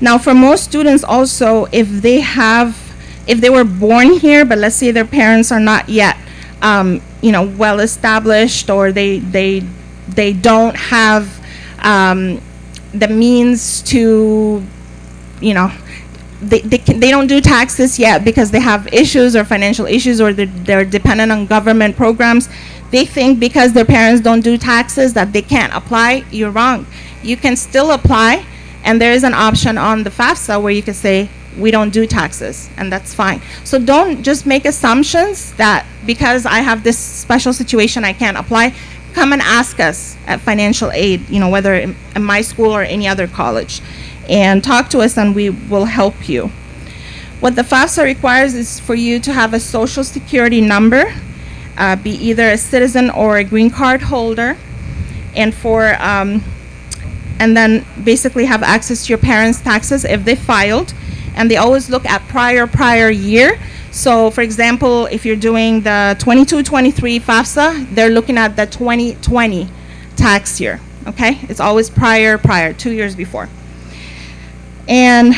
Now, for most students also, if they were born here, but let's say their parents are not yet, well established, or they don't have the means to, they don't do taxes yet because they have issues or financial issues, or they're dependent on government programs. They think because their parents don't do taxes that they can't apply. You're wrong. You can still apply, and there is an option on the FAFSA where you can say, we don't do taxes, and that's fine. So don't just make assumptions that because I have this special situation I can't apply. Come and ask us at financial aid, whether in my school or any other college, and talk to us and we will help you. What the FAFSA requires is for you to have a social security number, be either a citizen or a green card holder, and and then basically have access to your parents' taxes if they filed. And they always look at prior year. So for example, if you're doing the 22-23 FAFSA, they're looking at the 2020 tax year, okay? It's always prior, 2 years before. And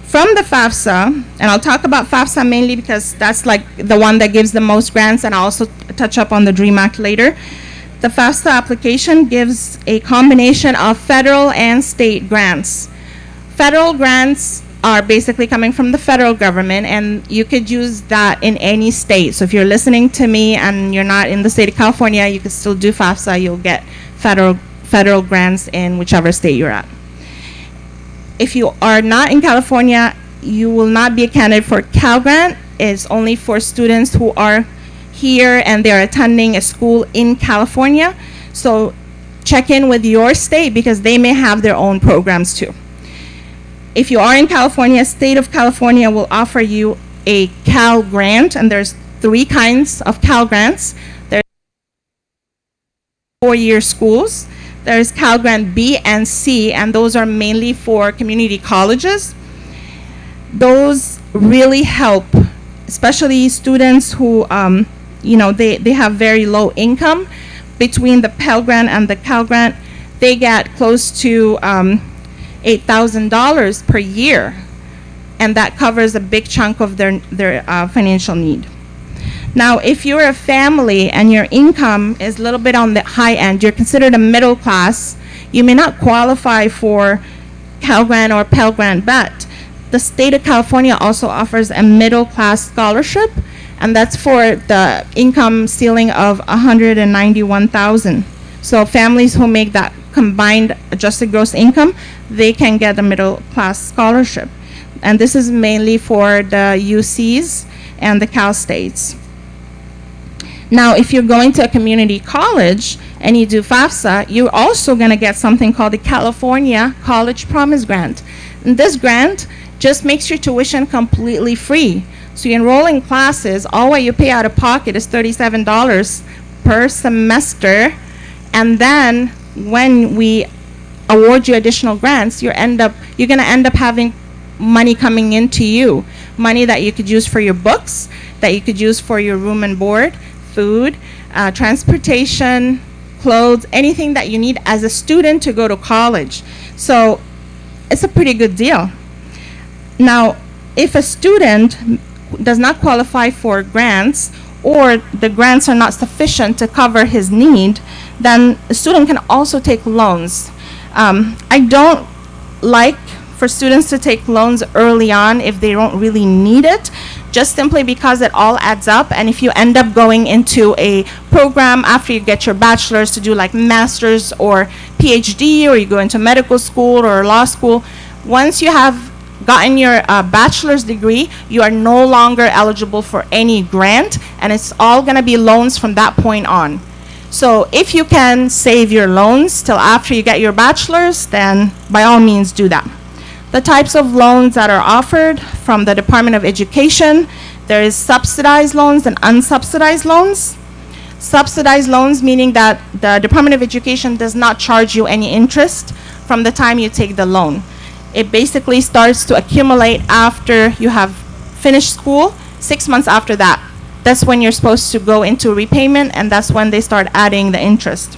from the FAFSA, and I'll talk about FAFSA mainly because that's like the one that gives the most grants, and I'll also touch up on the DREAM Act later. The FAFSA application gives a combination of federal and state grants. Federal grants are basically coming from the federal government, and you could use that in any state. So if you're listening to me and you're not in the state of California, you can still do FAFSA. You'll get federal grants in whichever state you're at. If you are not in California, you will not be a candidate for Cal Grant. It's only for students who are here and they're attending a school in California. So check in with your state because they may have their own programs too. If you are in California, state of California will offer you a Cal Grant, and there's 3 kinds of Cal Grants. There's 4-year schools. There's Cal Grant B and C, and those are mainly for community colleges. Those really help, especially students who, they have very low income. Between the Pell Grant and the Cal Grant, they get close to $8,000 per year, and that covers a big chunk of their financial need. Now, if you're a family and your income is a little bit on the high end, you're considered a middle class, you may not qualify for Cal Grant or Pell Grant, but the state of California also offers a middle class scholarship, and that's for the income ceiling of $191,000. So families who make that combined adjusted gross income, they can get a middle class scholarship. And this is mainly for the UCs and the Cal States. Now, if you're going to a community college and you do FAFSA, you're also going to get something called the California College Promise Grant. And this grant just makes your tuition completely free. So you enroll in classes, all what you pay out of pocket is $37 per semester, and then when we award you additional grants, you're going to end up having money coming into you, money that you could use for your books, that you could use for your room and board, food, transportation, clothes, anything that you need as a student to go to college. So it's a pretty good deal. Now, if a student does not qualify for grants, or the grants are not sufficient to cover his need, then a student can also take loans. I don't like for students to take loans early on if they don't really need it, just simply because it all adds up. And if you end up going into a program after you get your bachelor's to do like master's or PhD, or you go into medical school or law school, once you have gotten your bachelor's degree, you are no longer eligible for any grant, and it's all going to be loans from that point on. So if you can save your loans till after you get your bachelor's, then by all means do that. The types of loans that are offered from the Department of Education, there is subsidized loans and unsubsidized loans. Subsidized loans meaning that the Department of Education does not charge you any interest from the time you take the loan. It basically starts to accumulate after you have finished school. 6 months after that, that's when you're supposed to go into repayment, and that's when they start adding the interest.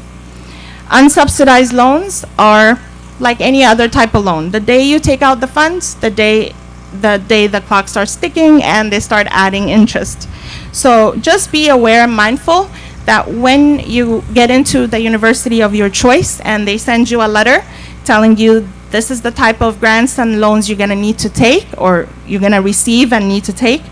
Unsubsidized loans are like any other type of loan. The day you take out the funds, the day the clock starts ticking and they start adding interest. So just be aware and mindful that when you get into the university of your choice and they send you a letter telling you this is the type of grants and loans you're going to need to take or you're going to receive and need to take,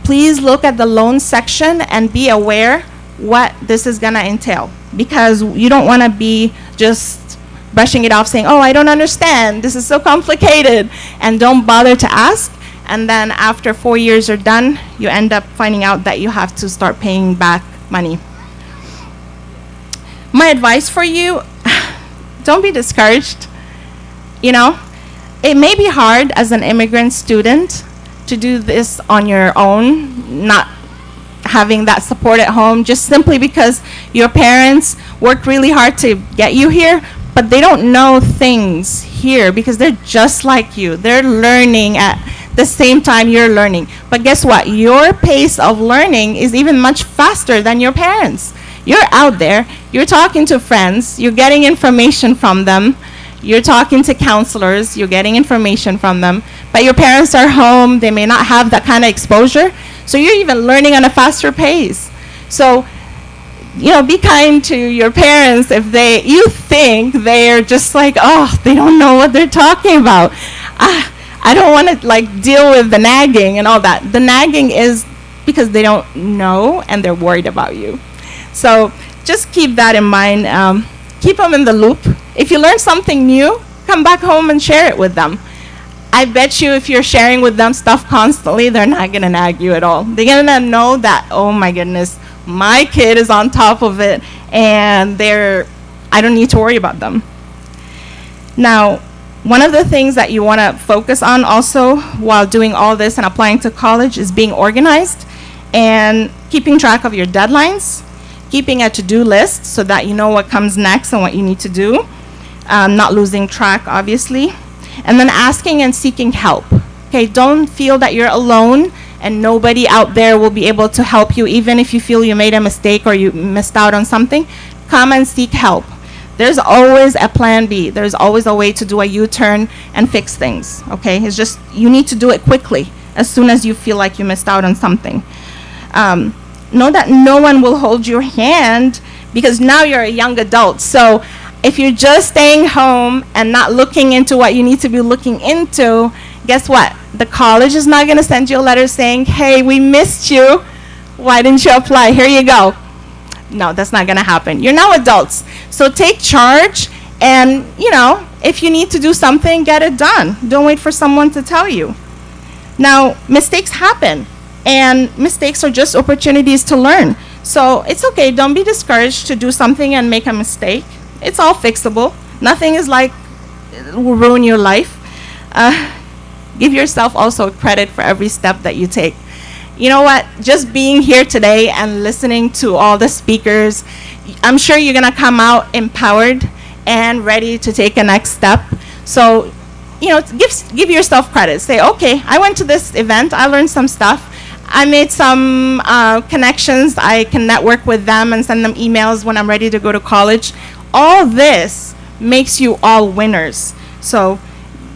please look at the loan section and be aware what this is going to entail, because you don't want to be just brushing it off saying, oh, I don't understand, this is so complicated, and don't bother to ask. And then after 4 years are done, you end up finding out that you have to start paying back money. My advice for you, don't be discouraged. You know, it may be hard as an immigrant student to do this on your own, not having that support at home, just simply because your parents worked really hard to get you here, but they don't know things here because they're just like you. They're learning at the same time you're learning. But guess what? Your pace of learning is even much faster than your parents'. You're out there, you're talking to friends, you're getting information from them, you're talking to counselors, you're getting information from them, but your parents are home, they may not have that kind of exposure, so you're even learning on a faster pace. So, you know, be kind to your parents if you think they're just like, oh, they don't know what they're talking about. I don't want to like deal with the nagging and all that. The nagging is because they don't know and they're worried about you. So just keep that in mind. Keep them in the loop. If you learn something new, come back home and share it with them. I bet you if you're sharing with them stuff constantly, they're not going to nag you at all. They're going to know that, oh my goodness, my kid is on top of it and I don't need to worry about them. Now, one of the things that you want to focus on also while doing all this and applying to college is being organized and keeping track of your deadlines, keeping a to-do list so that you know what comes next and what you need to do, not losing track, obviously, and then asking and seeking help. Okay, don't feel that you're alone and nobody out there will be able to help you, even if you feel you made a mistake or you missed out on something. Come and seek help. There's always a plan B. There's always a way to do a U-turn and fix things, okay? It's just you need to do it quickly as soon as you feel like you missed out on something. Know that no one will hold your hand because now you're a young adult. So if you're just staying home and not looking into what you need to be looking into, guess what? The college is not going to send you a letter saying, hey, we missed you. Why didn't you apply? Here you go. No, that's not going to happen. You're now adults. So take charge and, you know, if you need to do something, get it done. Don't wait for someone to tell you. Now, mistakes happen. And mistakes are just opportunities to learn. So it's okay. Don't be discouraged to do something and make a mistake. It's all fixable. Nothing is like, it will ruin your life. Give yourself also credit for every step that you take. You know what? Just being here today and listening to all the speakers, I'm sure you're going to come out empowered and ready to take a next step. So, you know, give yourself credit. Say, okay, I went to this event. I learned some stuff. I made some connections. I can network with them and send them emails when I'm ready to go to college. All this makes you all winners. So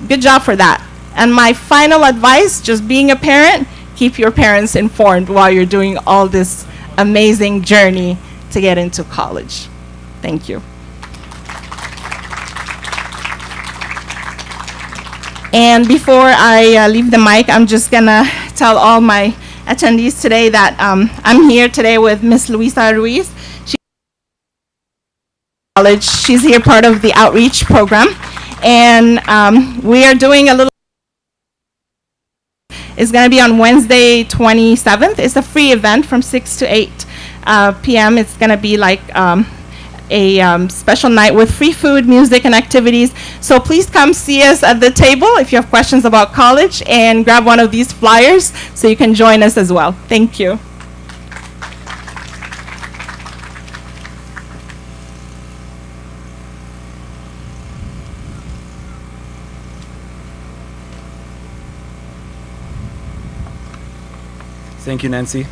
good job for that. And my final advice, just being a parent, keep your parents informed while you're doing all this amazing journey to get into college. Thank you. And before I leave the mic, I'm just gonna tell all my attendees today that I'm here today with Miss Luisa Ruiz. She's here part of the outreach program, and we are doing a little. It's going to be on Wednesday, 27th. It's a free event from 6 to 8 p.m. It's going to be like a special night with free food, music, and activities. So please come see us at the table if you have questions about college, and grab one of these flyers so you can join us as well. Thank you. Thank you, Nancy.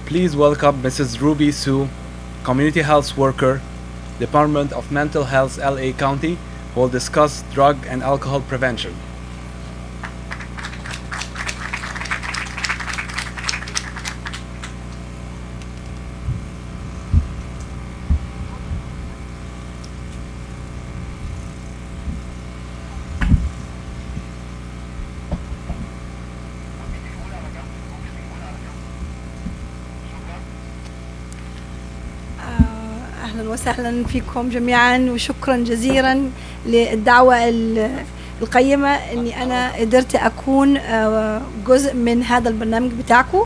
Please welcome Mrs. Ruby Sue, community health worker Department of Mental Health, LA County, will discuss drug and alcohol prevention. أهلا وسهلا فيكم جميعا، وشكرا جزيلا للدعوة القيمة أني أنا قدرت أكون جزء من هذا البرنامج بتاعكم.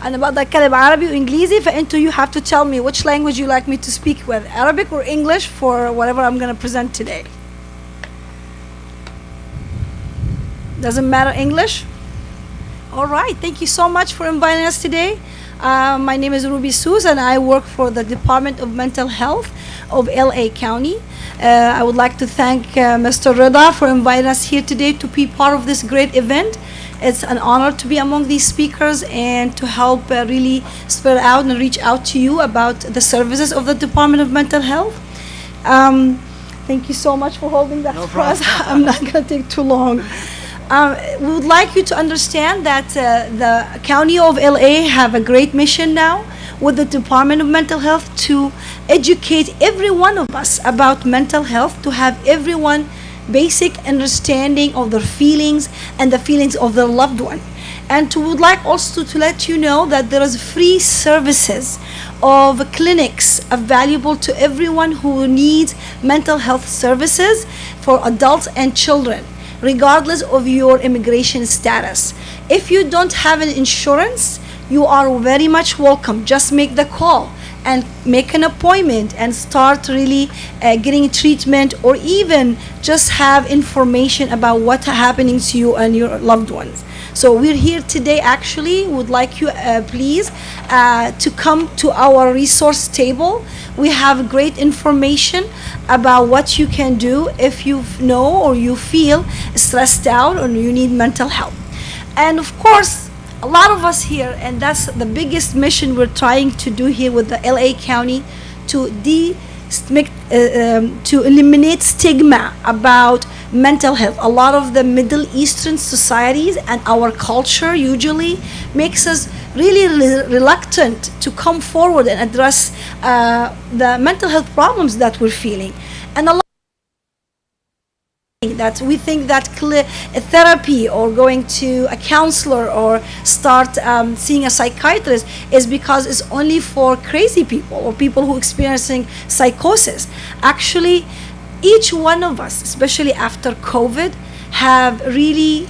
أنا بقدر أتكلم عربي وإنجليزي، فأنتوا you have to tell me which language you like me to speak with, Arabic or English, for whatever I'm going to present today. Doesn't matter English? All right, thank you so much for inviting us today. My name is Ruby Soos and I work for the Department of Mental Health of LA County. I would like to thank Mr. Rida for inviting us here today to be part of this great event. It's an honor to be among these speakers and to help really spread out and reach out to you about the services of the Department of Mental Health. Thank you so much for holding that for us. I'm not going to take too long. We would like you to understand that the County of LA have a great mission now with the Department of Mental Health to educate every one of us about mental health, to have everyone basic understanding of their feelings and the feelings of their loved one. And would like also to let you know that there is free services of clinics available to everyone who needs mental health services for adults and children, regardless of your immigration status. If you don't have an insurance, you are very much welcome. Just make the call and make an appointment and start really getting treatment, or even just have information about what's happening to you and your loved ones. So we're here today, actually would like you please to come to our resource table. We have great information about what you can do if you know or you feel stressed out or you need mental help. And of course, a lot of us here, and that's the biggest mission we're trying to do here with the LA County, to eliminate stigma about mental health. A lot of the Middle Eastern societies and our culture usually makes us really reluctant to come forward and address the mental health problems that we're feeling. And a lot that we think that therapy or going to a counselor or start seeing a psychiatrist is because it's only for crazy people or people who are experiencing psychosis. Actually, each one of us, especially after COVID, have really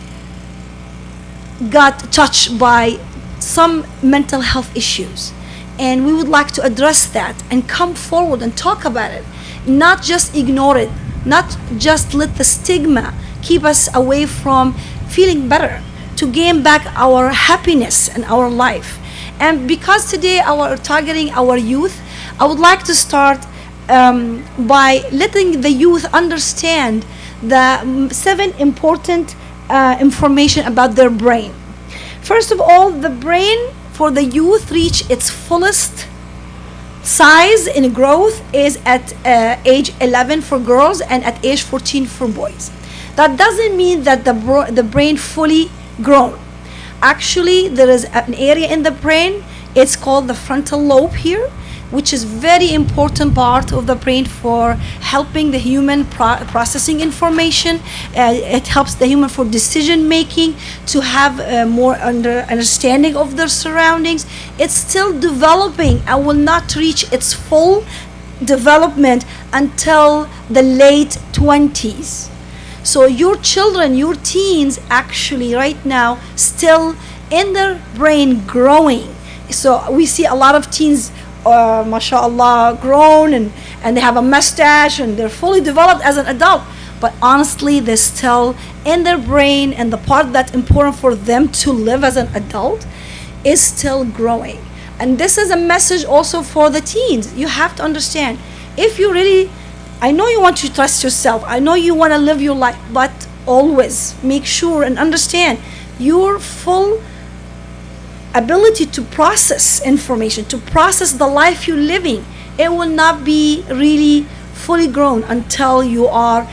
got touched by some mental health issues. And we would like to address that and come forward and talk about it, not just ignore it, not just let the stigma keep us away from feeling better, to gain back our happiness and our life. And because today we're targeting our youth, I would like to start by letting the youth understand the 7 important information about their brain. First of all, the brain for the youth reach its fullest size in growth is at age 11 for girls and at age 14 for boys. That doesn't mean that the brain fully grown. Actually, there is an area in the brain, it's called the frontal lobe here, which is very important part of the brain for helping the human processing information. It helps the human for decision making, to have more understanding of their surroundings. It's still developing and will not reach its full development until the late 20s. So your children, your teens, actually right now still in their brain growing. So we see a lot of teens mashallah grown and they have a mustache and they're fully developed as an adult, but honestly they're still in their brain, and the part that's important for them to live as an adult is still growing. And this is a message also for the teens. You have to understand, if you really, I know you want to trust yourself, I know you want to live your life, but always make sure and understand your full ability to process information, to process the life you're living. It will not be really fully grown until you are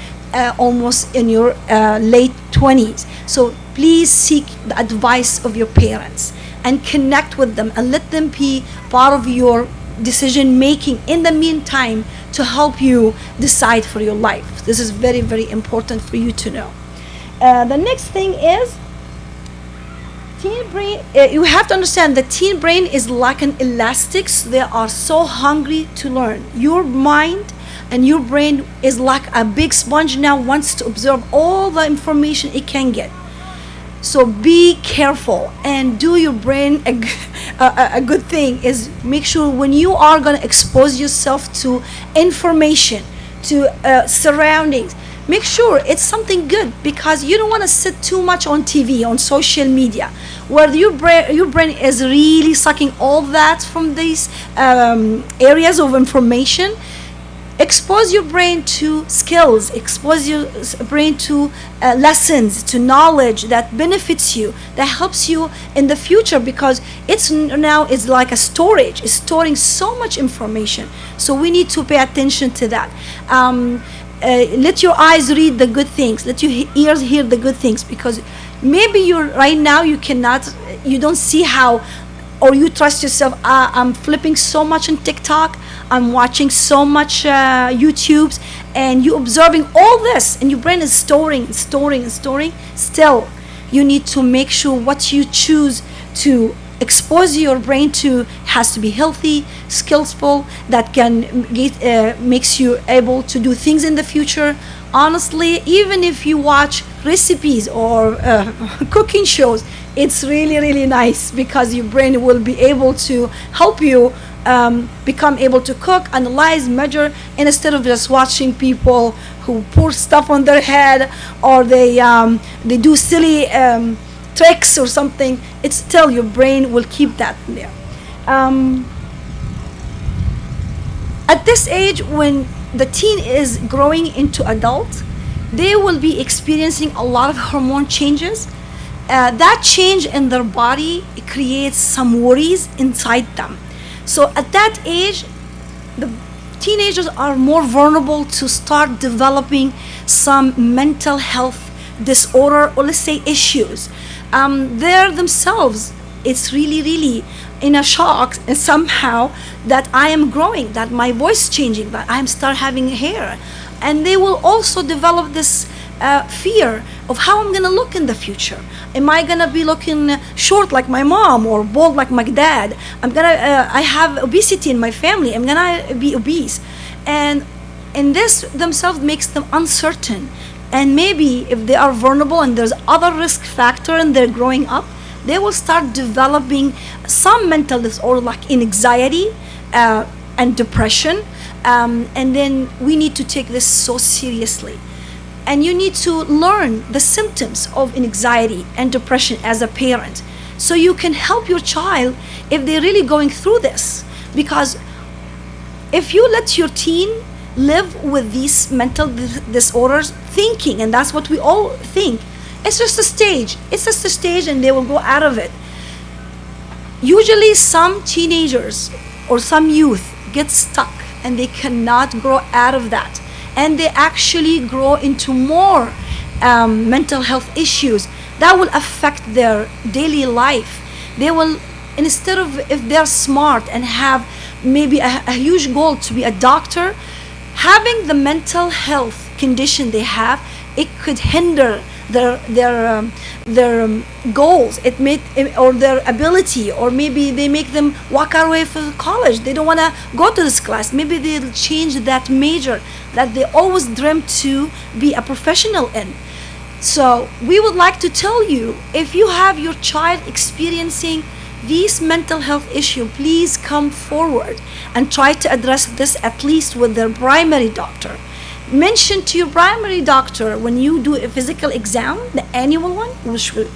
almost in your late 20s. So please seek the advice of your parents and connect with them and let them be part of your decision making in the meantime to help you decide for your life. This is very, very important for you to know. The next thing is teen brain. You have to understand the teen brain is like an elastic. So they are so hungry to learn. Your mind and your brain is like a big sponge now, wants to absorb all the information it can get. So be careful and do your brain a good thing is make sure when you are going to expose yourself to information, to surroundings, make sure it's something good, because you don't want to sit too much on TV, on social media, where your brain is really sucking all that from these areas of information. Expose your brain to skills, expose your brain to lessons, to knowledge that benefits you, that helps you in the future, because it's now is like a storage, it's storing so much information. So we need to pay attention to that. Let your eyes read the good things, let your ears hear the good things, because maybe you're right now you don't see how, or you trust yourself. I'm flipping so much on TikTok, I'm watching so much YouTubes, and you observing all this, and your brain is storing. Still, you need to make sure what you choose to expose your brain to has to be healthy, skillful, that can makes you able to do things in the future. Honestly, even if you watch recipes or cooking shows, it's really, really nice, because your brain will be able to help you become able to cook, analyze, measure, instead of just watching people who pour stuff on their head, or they do silly tricks or something. It's still your brain will keep that there. At this age, when the teen is growing into adult, they will be experiencing a lot of hormone changes. That change in their body creates some worries inside them. So at that age, the teenagers are more vulnerable to start developing some mental health disorder, or let's say issues. They're themselves, it's really, really in a shock somehow that I am growing, that my voice is changing, that I'm start having hair. And they will also develop this fear of how I'm gonna look in the future. Am I gonna be looking short like my mom, or bald like my dad? I have obesity in my family, I'm gonna be obese. And this themselves makes them uncertain. And maybe if they are vulnerable and there's other risk factor and they're growing up, they will start developing some mental disorder like anxiety and depression. And then we need to take this so seriously. And you need to learn the symptoms of anxiety and depression as a parent, so you can help your child if they're really going through this. Because if you let your teen live with these mental disorders, thinking, and that's what we all think, it's just a stage, and they will go out of it. Usually some teenagers or some youth get stuck and they cannot grow out of that, and they actually grow into more mental health issues that will affect their daily life. They will, instead of, if they're smart and have maybe a huge goal to be a doctor, having the mental health condition they have, it could hinder their goals, or their ability, or maybe they make them walk away from college. They don't want to go to this class. Maybe they'll change that major that they always dreamt to be a professional in. So we would like to tell you, if you have your child experiencing these mental health issues, please come forward and try to address this at least with their primary doctor. Mention to your primary doctor when you do a physical exam, the annual one, which will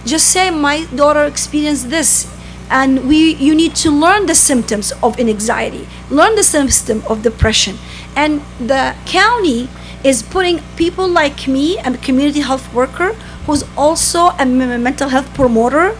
just say, my daughter experienced this, and you need to learn the symptoms of anxiety, learn the symptom of depression. And the county is putting people like me, a community health worker who's also a mental health promoter,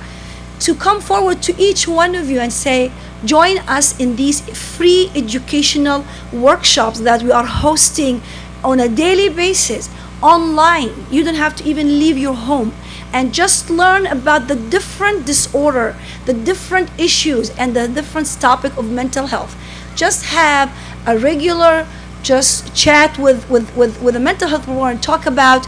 to come forward to each one of you and say, join us in these free educational workshops that we are hosting on a daily basis online. You don't have to even leave your home, and just learn about the different disorder, the different issues, and the different topic of mental health. Just have a regular just chat with a mental health provider and talk about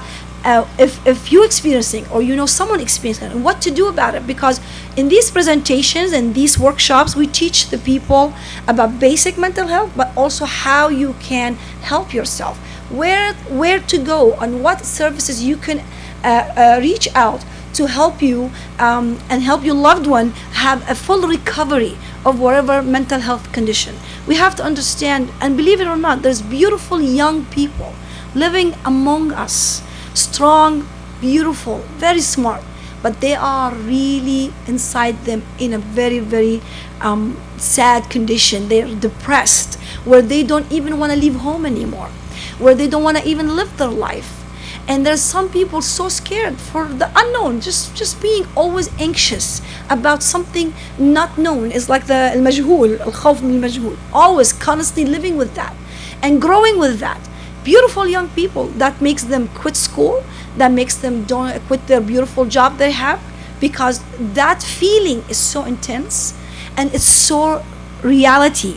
if you're experiencing or you know someone experiencing it, and what to do about it. Because in these presentations and these workshops, we teach the people about basic mental health, but also how you can help yourself, where to go, and what services you can reach out to help you and help your loved one have a full recovery of whatever mental health condition. We have to understand, and believe it or not, there's beautiful young people living among us, strong, beautiful, very smart, but they are really inside them in a very, very sad condition. They're depressed, where they don't even want to leave home anymore, where they don't want to even live their life. And there's some people so scared for the unknown, just being always anxious about something not known. It's like the المجهول, الخوف من المجهول, always constantly living with that and growing with that. Beautiful young people, that makes them quit school, that makes them don't quit their beautiful job they have, because that feeling is so intense and it's so reality.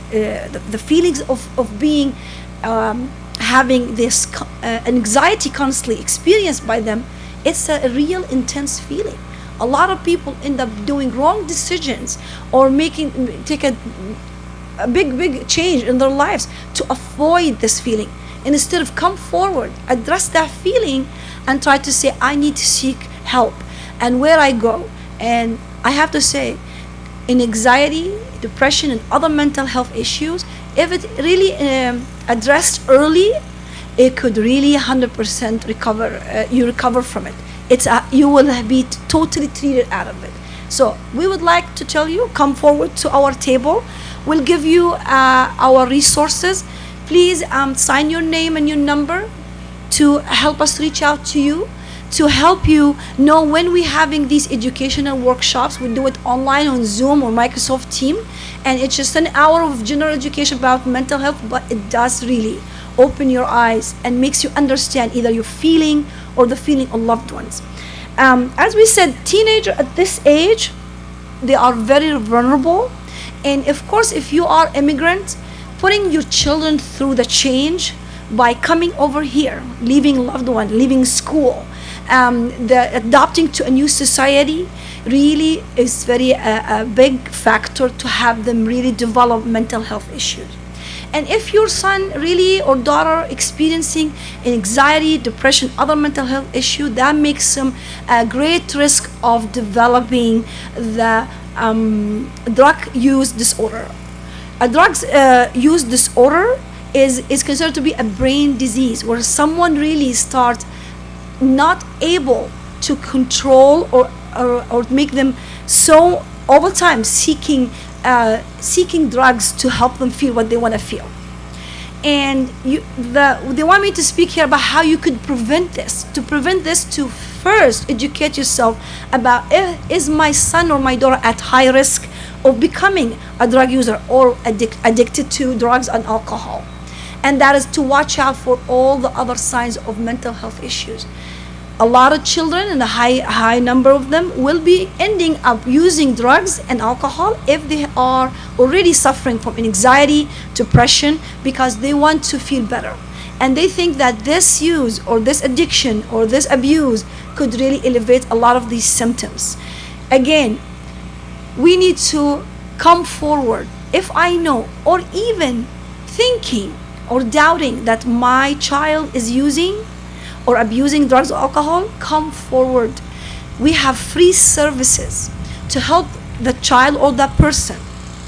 The feelings of being having this anxiety constantly experienced by them, it's a real intense feeling. A lot of people end up doing wrong decisions or take a big change in their lives to avoid this feeling. And instead of come forward, address that feeling and try to say, I need to seek help, and where I go. And I have to say, in anxiety, depression, and other mental health issues, if it really addressed early, it could really 100% recover. You recover from it. You will be totally treated out of it. So we would like to tell you, come forward to our table. We'll give you our resources. Please sign your name and your number to help us reach out to you, to help you know when we're having these educational workshops. We do it online on Zoom or Microsoft Teams, and it's just an hour of general education about mental health, but it does really open your eyes and makes you understand either your feeling or the feeling of loved ones. As we said, teenagers at this age, they are very vulnerable. And of course, if you are immigrant, putting your children through the change by coming over here, leaving loved one, leaving school, adapting to a new society, really is very a big factor to have them really develop mental health issues. And if your son really or daughter experiencing anxiety, depression, other mental health issue, that makes them a great risk of developing the drug use disorder. A drugs use disorder is considered to be a brain disease, where someone really starts not able to control or make them so all the time seeking drugs to help them feel what they want to feel. And they want me to speak here about how you could prevent this. To prevent this, to first educate yourself about, is my son or my daughter at high risk of becoming a drug user or addicted to drugs and alcohol. And that is to watch out for all the other signs of mental health issues. A lot of children, and a high number of them, will be ending up using drugs and alcohol if they are already suffering from anxiety, depression, because they want to feel better. And they think that this use or this addiction or this abuse could really elevate a lot of these symptoms. Again, we need to come forward. If I know, or even thinking or doubting that my child is using or abusing drugs or alcohol, come forward. We have free services to help the child or that person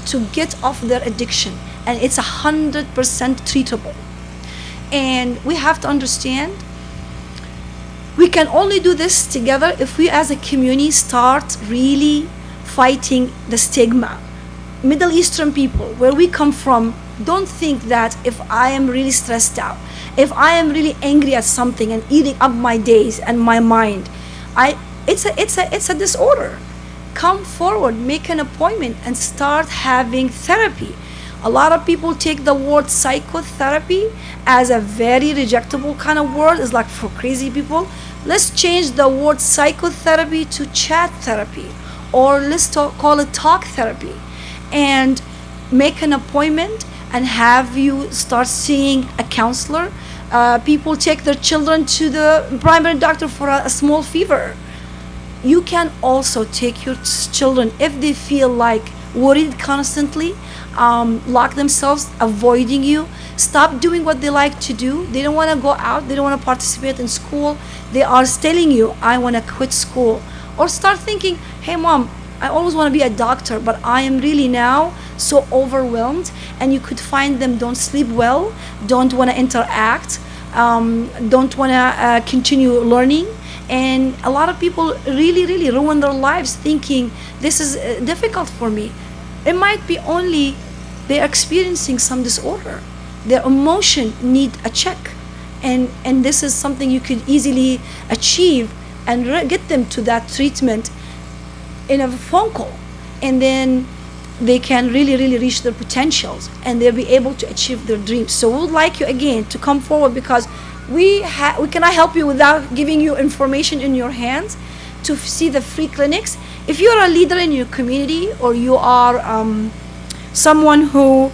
to get off their addiction, and it's 100% treatable. And we have to understand, we can only do this together if we as a community start really fighting the stigma. Middle Eastern people, where we come from, don't think that if I am really stressed out, if I am really angry at something and eating up my days and my mind, it's a disorder. come forward, make an appointment, and start having therapy. A lot of people take the word psychotherapy as a very rejectable kind of word. It's like for crazy people. Let's change the word psychotherapy to chat therapy, or let's call it talk therapy, and make an appointment and have you start seeing a counselor. People take their children to the primary doctor for a small fever. You can also take your children if they feel like worried constantly, lock themselves, avoiding you, stop doing what they like to do. They don't want to go out, they don't want to participate in school. They are telling you, I want to quit school. Or start thinking, hey mom, I always want to be a doctor, but I am really now so overwhelmed. And you could find them don't sleep well, don't want to interact, don't want to continue learning. And a lot of people really ruin their lives thinking this is difficult for me. It might be only they're experiencing some disorder. Their emotion need a check. And this is something you could easily achieve and get them to that treatment in a phone call. And then they can really reach their potentials and they'll be able to achieve their dreams. So we would like you again to come forward, because we cannot help you without giving you information in your hands to see the free clinics. If you're a leader in your community, or you are someone who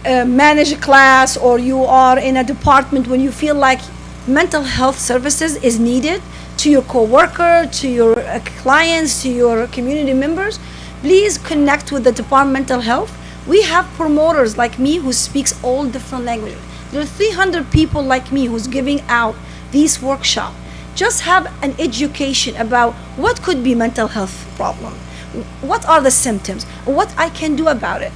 manage a class, or you are in a department when you feel like mental health services is needed to your co-worker, to your clients, to your community members, please connect with the Department of Mental Health. We have promoters like me who speaks all different languages. There are 300 people like me who's giving out these workshops. Just have an education about what could be mental health problem, what are the symptoms, what I can do about it.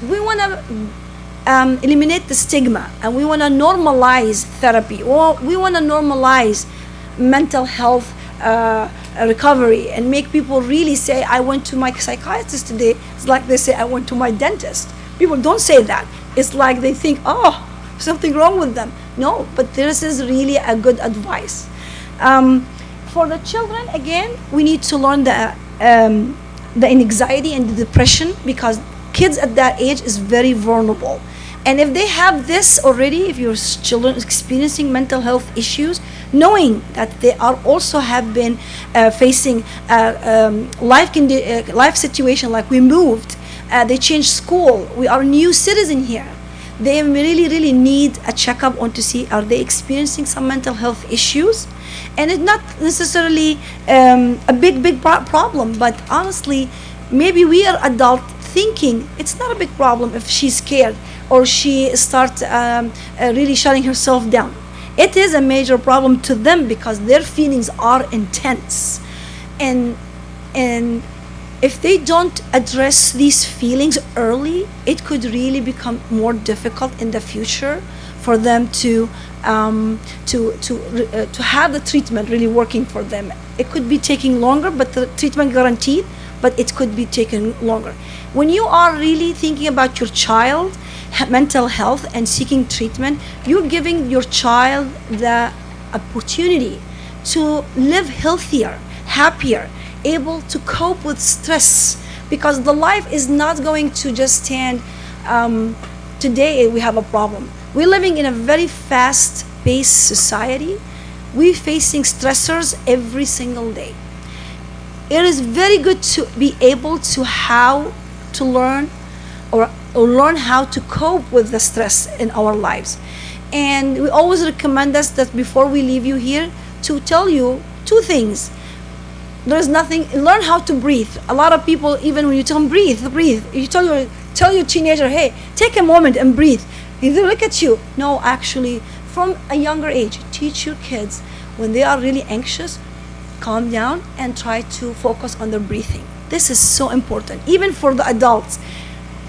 We want to eliminate the stigma, and we want to normalize therapy, or we want to normalize mental health recovery, and make people really say, I went to my psychiatrist today. It's like they say, I went to my dentist. People don't say that. It's like they think, oh, something wrong with them. No, but this is really a good advice. For the children, again, we need to learn the anxiety and the depression, because kids at that age is very vulnerable. And if they have this already, if your children experiencing mental health issues, knowing that they are also have been facing life situation, like we moved, they changed school, we are new citizen here, they really need a checkup on to see are they experiencing some mental health issues. And it's not necessarily a big problem, but honestly, maybe we are adult thinking it's not a big problem if she's scared or she starts really shutting herself down. It is a major problem to them, because their feelings are intense, and if they don't address these feelings early, it could really become more difficult in the future for them to have the treatment really working for them. It could be taking longer, but the treatment guaranteed, but it could be taking longer. When you are really thinking about your child mental health and seeking treatment, you're giving your child the opportunity to live healthier, happier, able to cope with stress, because the life is not going to just stand. Today we have a problem. We're living in a very fast-paced society. We're facing stressors every single day. It is very good to be able to how to learn or learn how to cope with the stress in our lives. And we always recommend us that before we leave you here to tell you two things. There's nothing, learn how to breathe. A lot of people, even when you tell them breathe, you tell your teenager, hey, take a moment and breathe. They look at you. No, actually, from a younger age, teach your kids when they are really anxious, calm down and try to focus on their breathing. This is so important, even for the adults,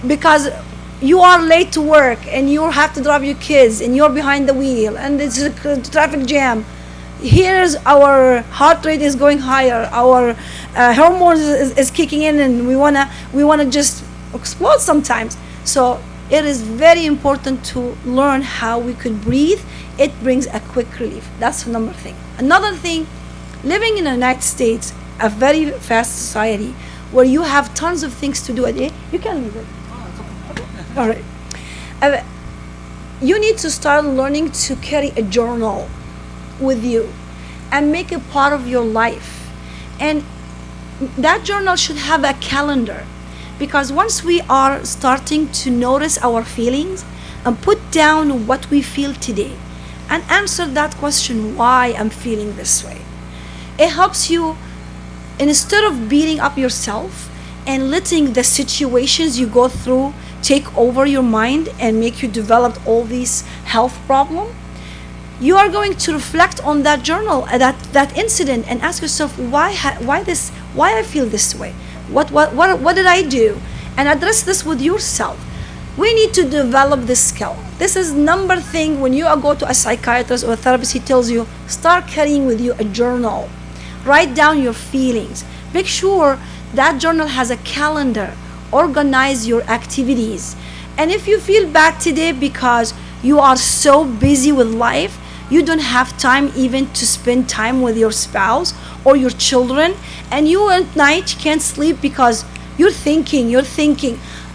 because you are late to work and you have to drop your kids and you're behind the wheel and it's a traffic jam. Here's our heart rate is going higher, our hormones is kicking in, and we wanna just explode sometimes. So it is very important to learn how we could breathe. It brings a quick relief. That's another thing. Another thing, Living in the United States, a very fast society where you have tons of things to do a day, you can leave it. All right. Uh, you need to start learning to carry a journal with you and make it part of your life. And that journal should have a calendar, because once we are starting to notice our feelings and put down what we feel today and answer that question, why I'm feeling this way, it helps you, instead of beating up yourself and letting the situations you go through take over your mind and make you develop all these health problems. You are going to reflect on that journal, that incident, and ask yourself, why I feel this way, what did I do, and address this with yourself. We need to develop this skill. This is number thing. When you go to a psychiatrist or a therapist, he tells you, start carrying with you a journal. Write down your feelings. Make sure that journal has a calendar. Organize your activities. And if you feel bad today because you are so busy with life, you don't have time even to spend time with your spouse or your children, and you at night can't sleep because you're thinking,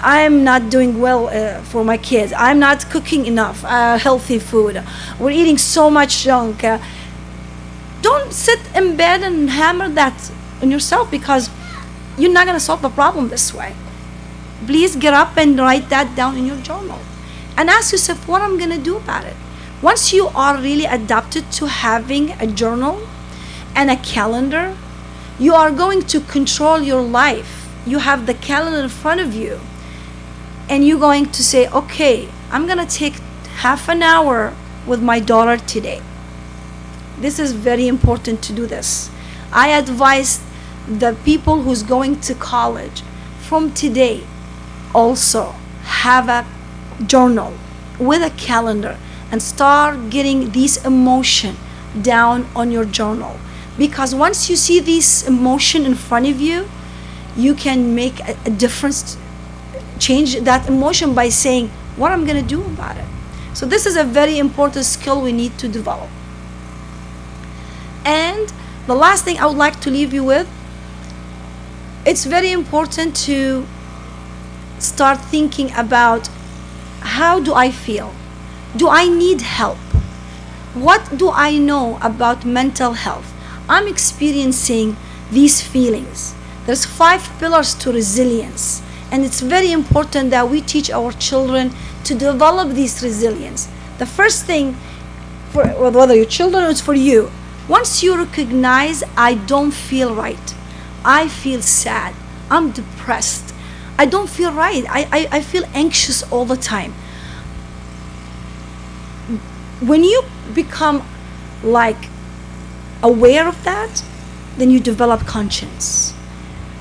I'm not doing well for my kids, I'm not cooking enough healthy food, we're eating so much junk. Don't sit in bed and hammer that on yourself, because you're not going to solve the problem this way. Please get up and write that down in your journal and ask yourself, what I'm going to do about it. Once you are really adapted to having a journal and a calendar, you are going to control your life. You have the calendar in front of you, and you're going to say, okay, I'm going to take half an hour with my daughter today. This is very important to do this. I advise the people who's going to college from today also have a journal with a calendar and start getting these emotion down on your journal, because once you see this emotion in front of you, you can make a difference, change that emotion by saying, what I'm going to do about it. So this is a very important skill we need to develop. And the last thing I would like to leave you with, it's very important to start thinking about, how do I feel? Do I need help? What do I know about mental health? I'm experiencing these feelings. There's 5 pillars to resilience, and it's very important that we teach our children to develop this resilience. The first thing, for whether your children or it's for you, once you recognize, I don't feel right, I feel sad, I'm depressed, I don't feel right, I feel anxious all the time. When you become like aware of that, then you develop conscience.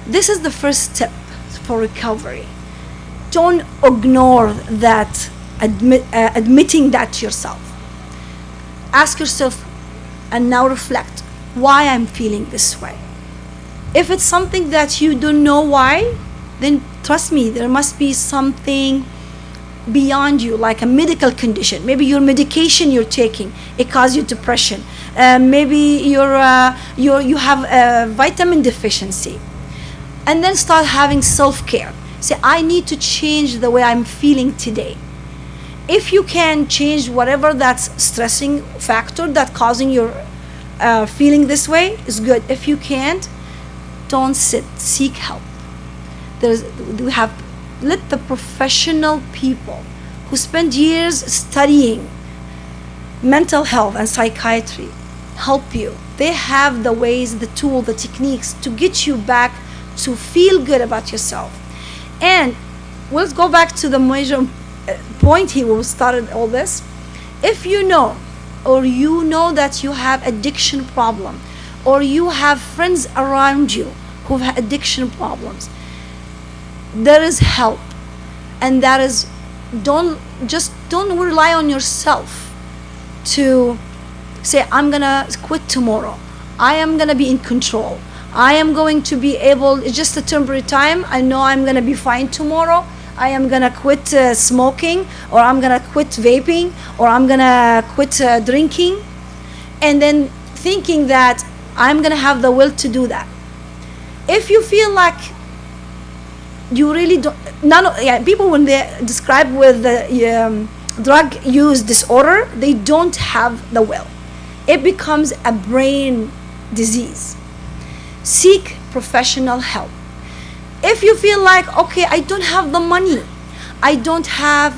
This is the first step for recovery. Don't ignore that, admitting that to yourself. Ask yourself, and now reflect, why I'm feeling this way. If it's something that you don't know why, then trust me, there must be something beyond you, like a medical condition. Maybe your medication you're taking, it causes you depression. Maybe you have a vitamin deficiency. And then start having self-care. Say, I need to change the way I'm feeling today. If you can change whatever that's stressing factor that causing your feeling this way, is good. If you can't, don't sit, seek help. Let the professional people who spend years studying mental health and psychiatry help you. They have the ways, the tool, the techniques to get you back to feel good about yourself. And let's go back to the major point here where we started all this. If you know that you have addiction problem, or you have friends around you who have addiction problems, there is help. And that is, don't rely on yourself to say, I'm gonna quit tomorrow, I am gonna be in control, I am going to be able, it's just a temporary time, I know I'm gonna be fine tomorrow, I am gonna quit smoking, or I'm gonna quit vaping, or I'm gonna quit drinking. And then thinking that I'm gonna have the will to do that. If you feel like you really don't, people when they describe with the drug use disorder, they don't have the will. It becomes a brain disease. Seek professional help. If you feel like, okay, I don't have the money, I don't have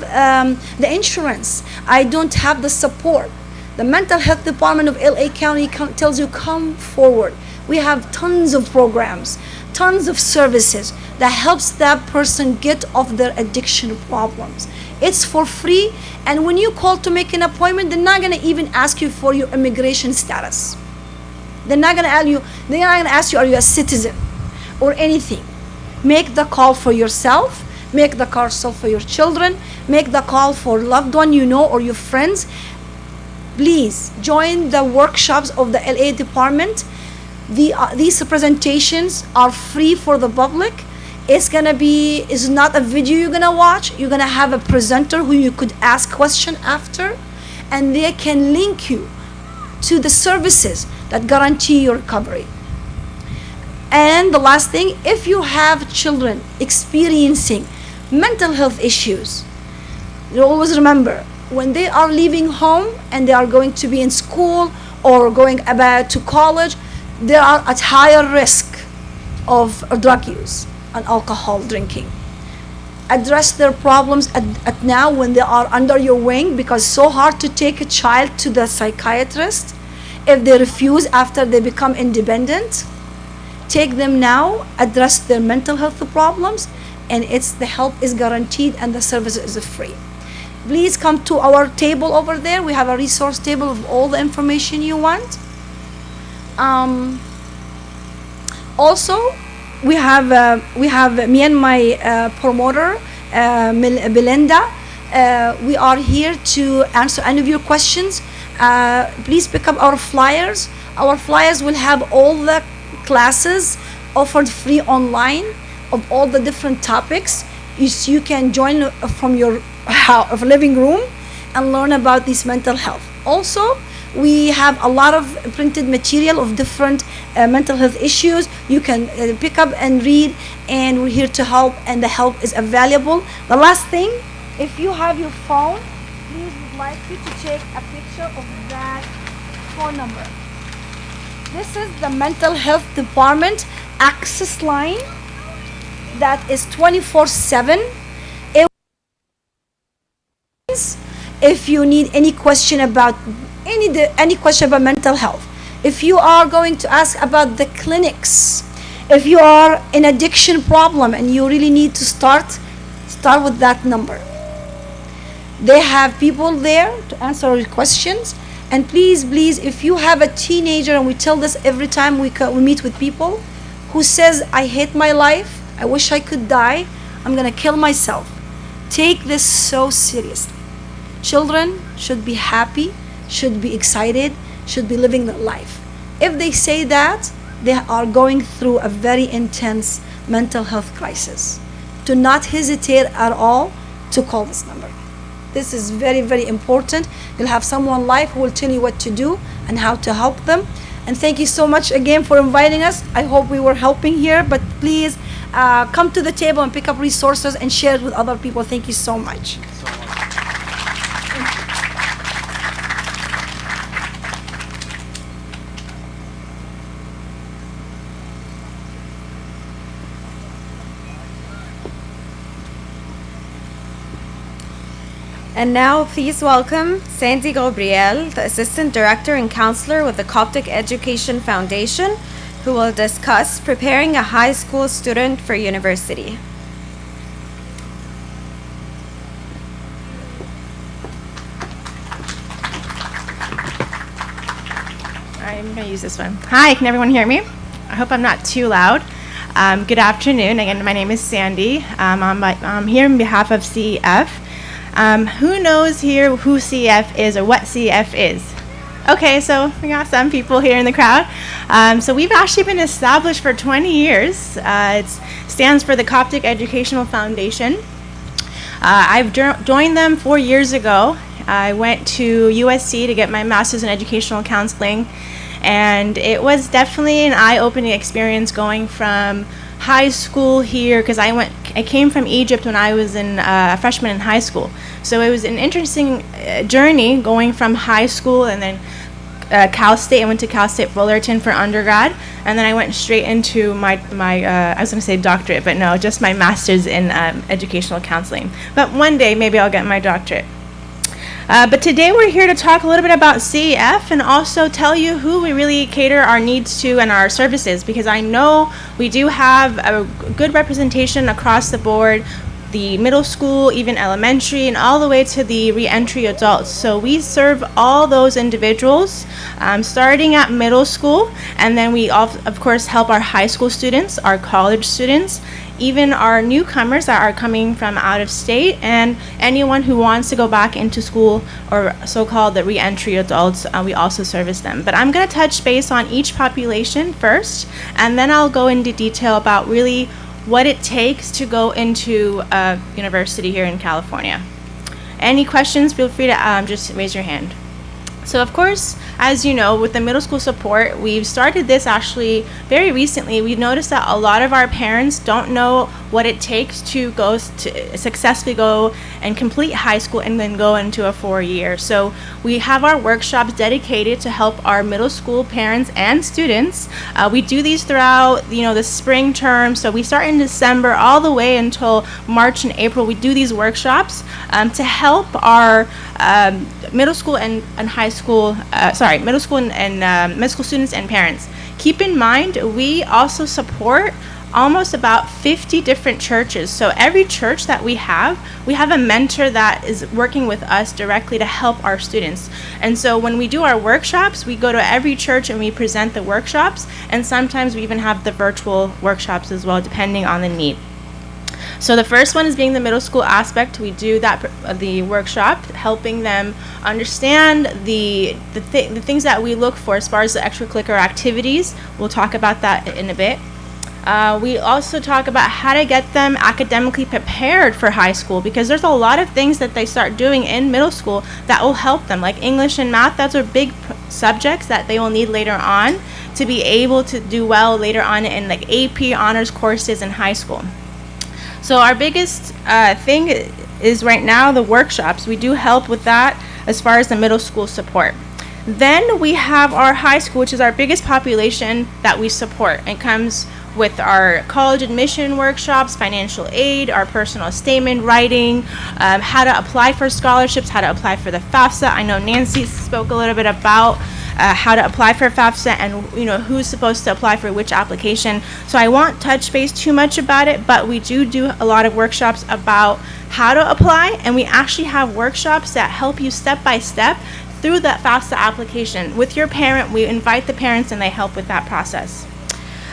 the insurance, I don't have the support, the mental health department of LA County tells you, come forward. We have tons of programs, tons of services that helps that person get off their addiction problems. It's for free, and when you call to make an appointment, they're not gonna even ask you for your immigration status. They're not gonna ask you, are you a citizen or anything. Make the call for yourself, make the call for your children, make the call for loved one you know or your friends. Please join the workshops of the LA department. These presentations are free for the public. It's not a video you're gonna watch. You're gonna have a presenter who you could ask question after, and they can link you to the services that guarantee your recovery. And the last thing, if you have children experiencing mental health issues, you always remember, when they are leaving home and they are going to be in school or going about to college, they are at higher risk of drug use and alcohol drinking. Address their problems at now when they are under your wing, because it's so hard to take a child to the psychiatrist if they refuse after they become independent. Take them now, address their mental health problems, and the help is guaranteed and the service is free. Please come to our table over there. We have a resource table of all the information you want. Also, we have me and my promoter, Belinda. We are here to answer any of your questions. Please pick up our flyers. Our flyers will have all the classes offered free online of all the different topics. You can join from your living room and learn about this mental health. Also, we have a lot of printed material of different mental health issues. You can pick up and read, and we're here to help, and the help is available. The last thing, if you have your phone, please would like you to take a picture of that phone number. This is the mental health department access line that is 24/7. If you need any question about any question about mental health, if you are going to ask about the clinics, if you are in addiction problem and you really need to start with that number. They have people there to answer your questions. And please, if you have a teenager, and we tell this every time we meet with people, who says, I hate my life, I wish I could die, I'm gonna kill myself. Take this so seriously. Children should be happy, should be excited, should be living their life. If they say that, they are going through a very intense mental health crisis. Do not hesitate at all to call this number. This is very, very important. You'll have someone live who will tell you what to do and how to help them. And thank you so much again for inviting us. I hope we were helping here, but please come to the table and pick up resources and share it with other people. Thank you so much. And now, please welcome Sandy Gabriel, the Assistant Director and Counselor with the Coptic Education Foundation, who will discuss preparing a high school student for university. I'm going to use this one. Hi, can everyone hear me? I hope I'm not too loud. Good afternoon. Again, my name is Sandy. I'm here on behalf of CEF. Who knows here who CEF is or what CEF is? Okay, so we got some people here in the crowd. So we've actually been established for 20 years. It stands for the Coptic Educational Foundation. I've joined them 4 years ago. I went to USC to get my master's in educational counseling, And it was definitely an eye-opening experience going from high school here, because I came from Egypt when I was a freshman in high school. So it was an interesting journey going from high school, and then Cal State. I went to Cal State Fullerton for undergrad, and then I went straight into my I was going to say doctorate, but no, just my master's in educational counseling. But one day maybe I'll get my doctorate. But today we're here to talk a little bit about CEF and also tell you who we really cater our needs to and our services, because I know we do have a good representation across the board, the middle school, even elementary, and all the way to the reentry adults. So we serve all those individuals, starting at middle school, and then we of course help our high school students, our college students, even our newcomers that are coming from out of state, and anyone who wants to go back into school, or so-called the reentry adults. We also service them. But I'm going to touch base on each population first, and then I'll go into detail about really what it takes to go into a university here in California. Any questions, feel free to just raise your hand. So of course, as you know, with the middle school support, we've started this actually very recently. We've noticed that a lot of our parents don't know what it takes to successfully go and complete high school and then go into a 4-year. So we have our workshops dedicated to help our middle school parents and students. We do these throughout, the spring term. So we start in December all the way until March and April. We do these workshops to help our middle school and high school, middle school and middle school students and parents. Keep in mind, we also support almost about 50 different churches. So every church that we have a mentor that is working with us directly to help our students. And so when we do our workshops, we go to every church and we present the workshops, and sometimes we even have the virtual workshops as well, depending on the need. So the first one is being the middle school aspect. We do the workshop, helping them understand the things that we look for as far as the extracurricular activities. We'll talk about that in a bit. We also talk about how to get them academically prepared for high school, because there's a lot of things that they start doing in middle school that will help them, like English and math. Those are big subjects that they will need later on to be able to do well later on in like AP honors courses in high school. So our biggest thing is right now the workshops. We do help with that as far as the middle school support. Then we have our high school, which is our biggest population that we support. It comes with our college admission workshops, financial aid, our personal statement writing, how to apply for scholarships, how to apply for the FAFSA. I know Nancy spoke a little bit about how to apply for FAFSA and who's supposed to apply for which application. So I won't touch base too much about it, but we do a lot of workshops about how to apply, and we actually have workshops that help you step by step through that FAFSA application. With your parent, we invite the parents and they help with that process.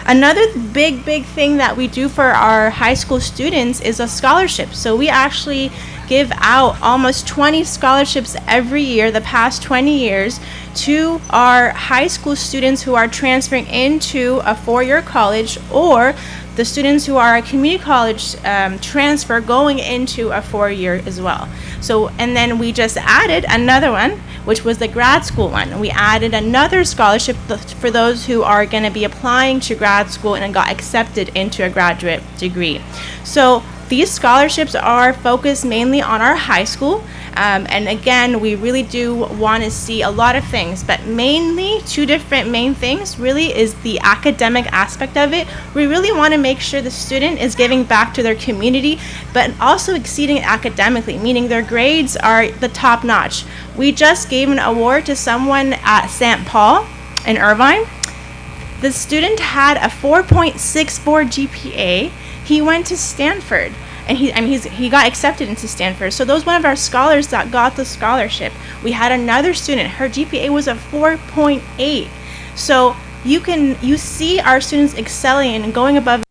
Another big thing that we do for our high school students is a scholarship. So we actually give out almost 20 scholarships every year, the past 20 years, to our high school students who are transferring into a 4-year college, or the students who are a community college transfer going into a 4-year as well. So, and then we just added another one, which was the grad school one. We added another scholarship for those who are going to be applying to grad school and got accepted into a graduate degree. So these scholarships are focused mainly on our high school. And again, we really do want to see a lot of things, but mainly 2 different main things really is the academic aspect of it. We really want to make sure the student is giving back to their community, but also exceeding academically, meaning their grades are the top notch. We just gave an award to someone at St. Paul in Irvine. The student had a 4.64 GPA. He went to Stanford. And he got accepted into Stanford. So those one of our scholars that got the scholarship. We had another student, her GPA was a 4.8. So you see our students excelling and going above